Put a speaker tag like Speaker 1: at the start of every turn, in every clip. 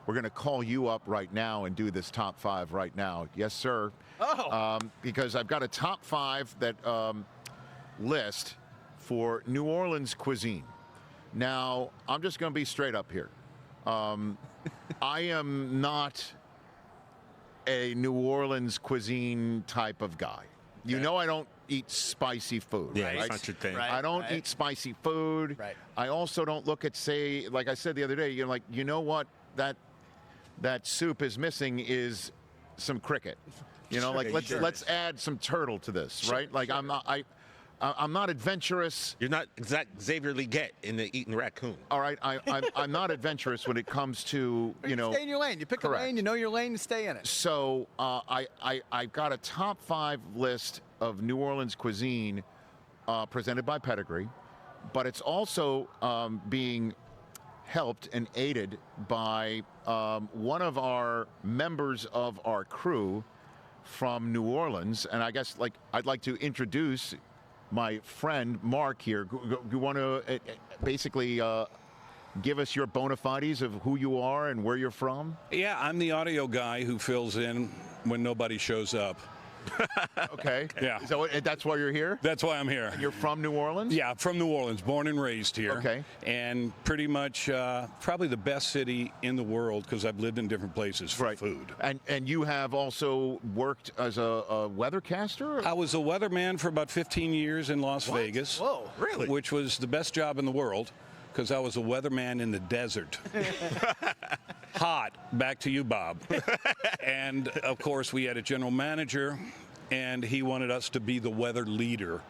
Speaker 1: we're going to call you up right now and do this top 5 right now. Yes, sir.
Speaker 2: Oh.
Speaker 1: Because I've got a top 5 that list for New Orleans cuisine. Now, I'm just going to be straight up here. I am not a New Orleans cuisine type of guy. You know I don't eat spicy food.
Speaker 3: Yeah,
Speaker 1: right?
Speaker 3: it's not your thing.
Speaker 1: I don't eat spicy food.
Speaker 2: Right.
Speaker 1: I also don't look at, say, like I said the other day, you're like, you know what that soup is missing is some cricket. You know, like let's add some turtle to this, right? Like I'm not adventurous.
Speaker 3: You're not exact Xavier Leggett in the eating raccoon.
Speaker 1: All right, I'm not adventurous when it comes to
Speaker 2: Stay in your lane. You pick a lane. You know your lane. You stay in it.
Speaker 1: So I've got a top 5 list of New Orleans cuisine presented by Pedigree, but it's also being helped and aided by one of our members of our crew from New Orleans, and I guess I'd like to introduce my friend Mark here. You want to basically give us your bona fides of who you are and where you're from?
Speaker 4: Yeah, I'm the audio guy who fills in when nobody shows up.
Speaker 1: Okay.
Speaker 4: Yeah.
Speaker 1: So that's why you're here?
Speaker 4: That's why I'm here.
Speaker 1: You're from New Orleans?
Speaker 4: Yeah, from New Orleans, born and raised here.
Speaker 1: Okay.
Speaker 4: And pretty much probably the best city in the world because I've lived in different places for food.
Speaker 1: And you have also worked as a weathercaster?
Speaker 4: I was a weatherman for about 15 years in Las Vegas.
Speaker 2: Whoa,
Speaker 3: really?
Speaker 4: Which was the best job in the world because I was a weatherman in the desert. Hot. Back to you, Bob. And, of course, we had a general manager, and he wanted us to be the weather leader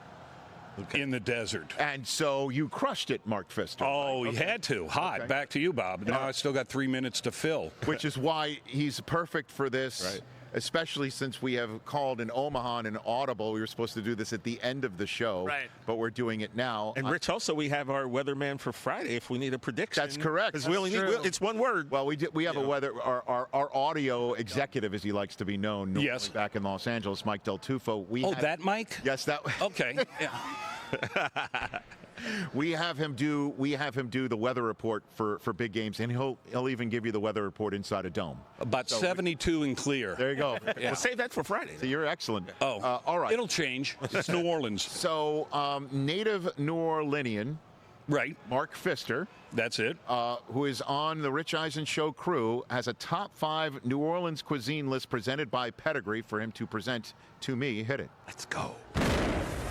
Speaker 4: in the desert.
Speaker 1: And so you crushed it, Mark Pfister.
Speaker 4: Oh, he had to. Hot.
Speaker 1: Okay.
Speaker 4: Back to you, Bob. Now I still got 3 minutes to fill.
Speaker 1: Which is why he's perfect for this.
Speaker 3: Right.
Speaker 1: Especially since we have called in Omaha and an audible. We were supposed to do this at the end of the show,
Speaker 2: right?
Speaker 1: But we're doing it now.
Speaker 3: And Rich, also we have our weatherman for Friday if we need a prediction.
Speaker 1: That's correct.
Speaker 3: Because we only need it's one word.
Speaker 1: Well, we have a weather. Our audio executive, as he likes to be known,
Speaker 4: yes,
Speaker 1: back in Los Angeles, Mike Del Tufo.
Speaker 4: That Mike?
Speaker 1: Yes, that.
Speaker 4: Okay. Yeah.
Speaker 1: We have him do the weather report for big games, and he'll even give you the weather report inside a dome.
Speaker 4: About 72 and clear.
Speaker 1: There you go.
Speaker 3: Yeah. Well, save that for Friday.
Speaker 1: So you're excellent.
Speaker 4: Oh,
Speaker 1: all right.
Speaker 4: It'll change. It's New Orleans.
Speaker 1: So native New Orleanian,
Speaker 4: right?
Speaker 1: Mark Pfister.
Speaker 4: That's it.
Speaker 1: Who is on the Rich Eisen Show crew, has a top 5 New Orleans cuisine list presented by Pedigree for him to present to me. Hit it.
Speaker 3: Let's go.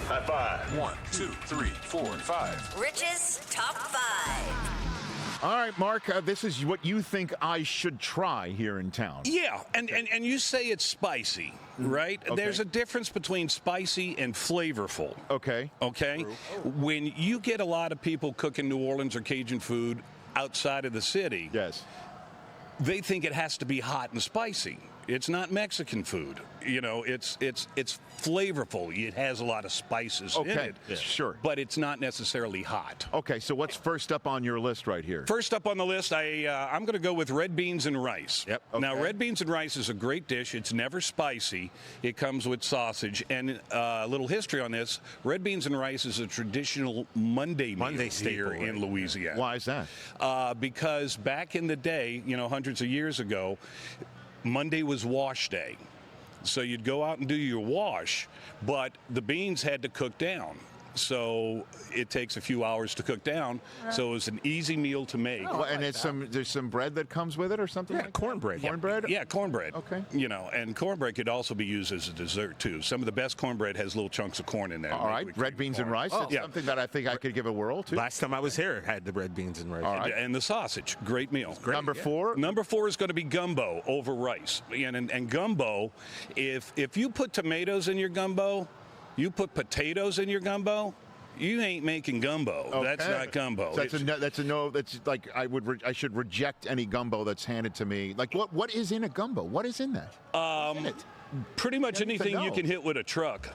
Speaker 5: High 5. 1, 2, 3, 4, 5.
Speaker 6: Rich's Top 5.
Speaker 1: All right, Mark, this is what you think I should try here in town.
Speaker 4: Yeah, and you say it's spicy, right?
Speaker 1: Okay.
Speaker 4: There's a difference between spicy and flavorful.
Speaker 1: Okay.
Speaker 4: Okay? When you get a lot of people cooking New Orleans or Cajun food outside of the city,
Speaker 1: yes,
Speaker 4: they think it has to be hot and spicy. It's not Mexican food. You know, it's flavorful. It has a lot of spices in it.
Speaker 1: Yeah. Sure.
Speaker 4: But it's not necessarily hot.
Speaker 1: Okay, so what's first up on your list right here?
Speaker 4: First up on the list, I'm going to go with red beans and rice.
Speaker 3: Yep.
Speaker 1: Okay.
Speaker 4: Now, red beans and rice is a great dish. It's never spicy. It comes with sausage. And a little history on this, red beans and rice is a traditional Monday meal
Speaker 3: staple
Speaker 4: here in Louisiana.
Speaker 1: Why is that?
Speaker 4: Because back in the day, hundreds of years ago, Monday was wash day. So you'd go out and do your wash, but the beans had to cook down. So it takes a few hours to cook down. So it was an easy meal to make.
Speaker 1: Well, and there's some bread that comes with it or something like
Speaker 3: cornbread.
Speaker 1: that? Cornbread?
Speaker 4: Yeah, cornbread.
Speaker 1: Okay.
Speaker 4: And cornbread could also be used as a dessert, too. Some of the best cornbread has little chunks of corn in there.
Speaker 1: All right, red beans and rice. That's something that I think I could give a whirl to.
Speaker 3: Last time I was here, I had the red beans and rice.
Speaker 1: All right.
Speaker 4: And the sausage. Great meal.
Speaker 1: Number 4?
Speaker 4: Number 4 is going to be gumbo over rice. And gumbo, if you put tomatoes in your gumbo, you put potatoes in your gumbo, you ain't making gumbo.
Speaker 1: Okay.
Speaker 4: That's not gumbo.
Speaker 1: So that's a no. That's like I should reject any gumbo that's handed to me. Like what is in a gumbo? What is in that? What's in it?
Speaker 4: Pretty much
Speaker 1: I need to
Speaker 4: anything you
Speaker 1: know.
Speaker 4: can hit with a truck.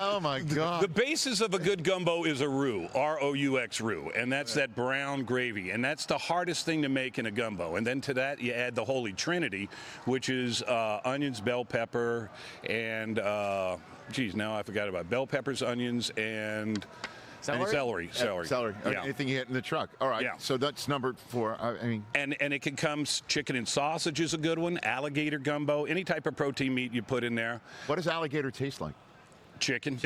Speaker 1: Oh my God!
Speaker 4: The basis of a good gumbo is a roux, R-O-U-X roux, and that's that brown gravy, and that's the hardest thing to make in a gumbo. And then to that you add the Holy Trinity, which is onions, bell pepper, and now I forgot about bell peppers, onions, and Celery.
Speaker 1: Celery.
Speaker 4: Yeah.
Speaker 1: Anything you hit in the truck. All right.
Speaker 4: Yeah.
Speaker 1: So that's number 4. I mean,
Speaker 4: And it can come, chicken and sausage is a good one, alligator gumbo, any type of protein meat you put in there.
Speaker 1: what does alligator taste like?
Speaker 4: Chicken.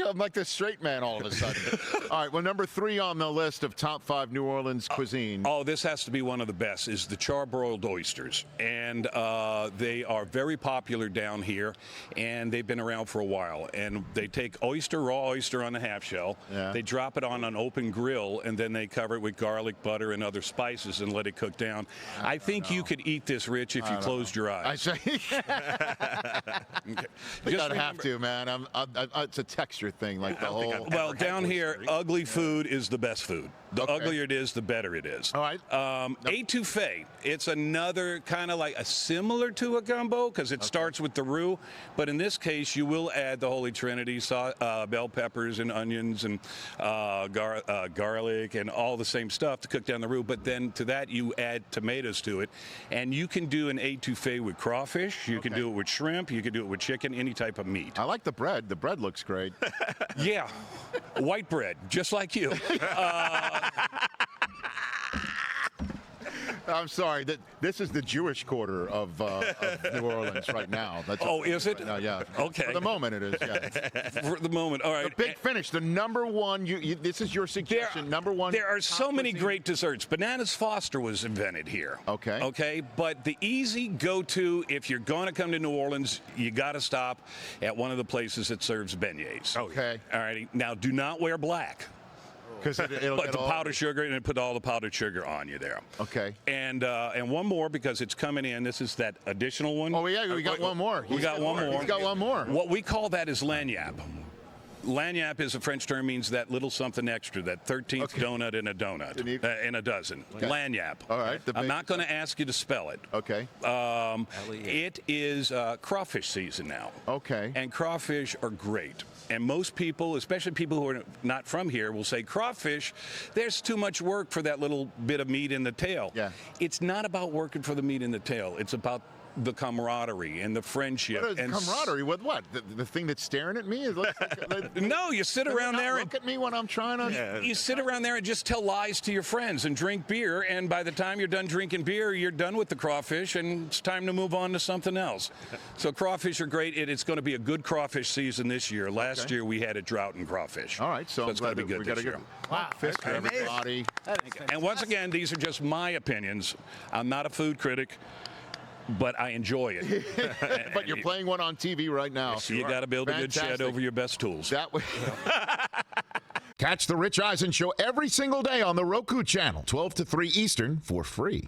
Speaker 1: I'm like the straight man all of a sudden. All right. Well, number 3 on the list of top 5 New Orleans cuisine.
Speaker 4: Oh, this has to be one of the best, is the charbroiled oysters. And they are very popular down here, and they've been around for a while. And they take raw oyster on a half shell.
Speaker 1: Yeah.
Speaker 4: They drop it on an open grill, and then they cover it with garlic, butter, and other spices and let it cook down. I think you could eat this, Rich, if you closed your
Speaker 1: I
Speaker 4: eyes.
Speaker 1: say,
Speaker 4: Okay.
Speaker 1: you don't have to, man. It's a texture thing, like the whole.
Speaker 4: Well, down here, ugly food is the best food. The uglier it is, the better it is.
Speaker 1: All right.
Speaker 4: Etouffee. It's another kind of like similar to a gumbo because it starts with the roux, but in this case, you will add the Holy Trinity, bell peppers and onions and garlic and all the same stuff to cook down the roux. But then to that, you add tomatoes to it, and you can do an etouffee with crawfish. You can do it with shrimp. You can do it with chicken, any type of meat.
Speaker 1: I like the bread. The bread looks great.
Speaker 4: Yeah, white bread, just like you.
Speaker 1: I'm sorry. This is the Jewish quarter of New Orleans right now.
Speaker 4: Is it?
Speaker 1: Right now, yeah.
Speaker 4: Okay.
Speaker 1: For the moment, it is. Yeah.
Speaker 4: For the moment, all right.
Speaker 1: The big finish. The number 1. This is your suggestion. Number 1.
Speaker 4: There are so many great desserts. Bananas Foster was invented here.
Speaker 1: Okay.
Speaker 4: Okay. But the easy go-to, if you're going to come to New Orleans, you got to stop at one of the places that serves beignets.
Speaker 1: Okay.
Speaker 4: All right. Now, do not wear black.
Speaker 1: Because it'll
Speaker 4: But
Speaker 1: get
Speaker 4: the
Speaker 1: all.
Speaker 4: powdered sugar, and put all the powdered sugar on you there.
Speaker 1: Okay.
Speaker 4: And one more, because it's coming in. This is that additional one.
Speaker 1: Oh yeah, we got one more.
Speaker 4: We got one more.
Speaker 1: He's got one more.
Speaker 4: What we call that is lagniappe. Lagniappe is a French term, means that little something extra, that 13th donut in a donut, in a dozen.
Speaker 1: Okay.
Speaker 4: Lagniappe.
Speaker 1: All right.
Speaker 4: I'm not going to ask you to spell it.
Speaker 1: Okay.
Speaker 4: It is crawfish season now.
Speaker 1: Okay.
Speaker 4: And crawfish are great. And most people, especially people who are not from here, will say, crawfish, there's too much work for that little bit of meat in the tail.
Speaker 1: Yeah.
Speaker 4: It's not about working for the meat in the tail. It's about the camaraderie and the friendship.
Speaker 1: What is camaraderie with what? The thing that's staring at me? It looks like,
Speaker 4: No, you sit around there and
Speaker 1: look at me when I'm trying to.
Speaker 4: you sit around there and just tell lies to your friends and drink beer, and by the time you're done drinking beer, you're done with the crawfish, and it's time to move on to something else. So crawfish are great. It's going to be a good crawfish season this year. Last year we had a drought in crawfish.
Speaker 1: All right, so
Speaker 4: it's going to be good this year.
Speaker 1: Wow, fish for everybody.
Speaker 4: And once again, these are just my opinions. I'm not a food critic, but I enjoy it.
Speaker 1: But you're playing one on TV right now.
Speaker 4: So you got to build a good shed over your best tools.
Speaker 1: That way. Catch the Rich Eisen Show every single day on the Roku channel, 12 to 3 Eastern, for free.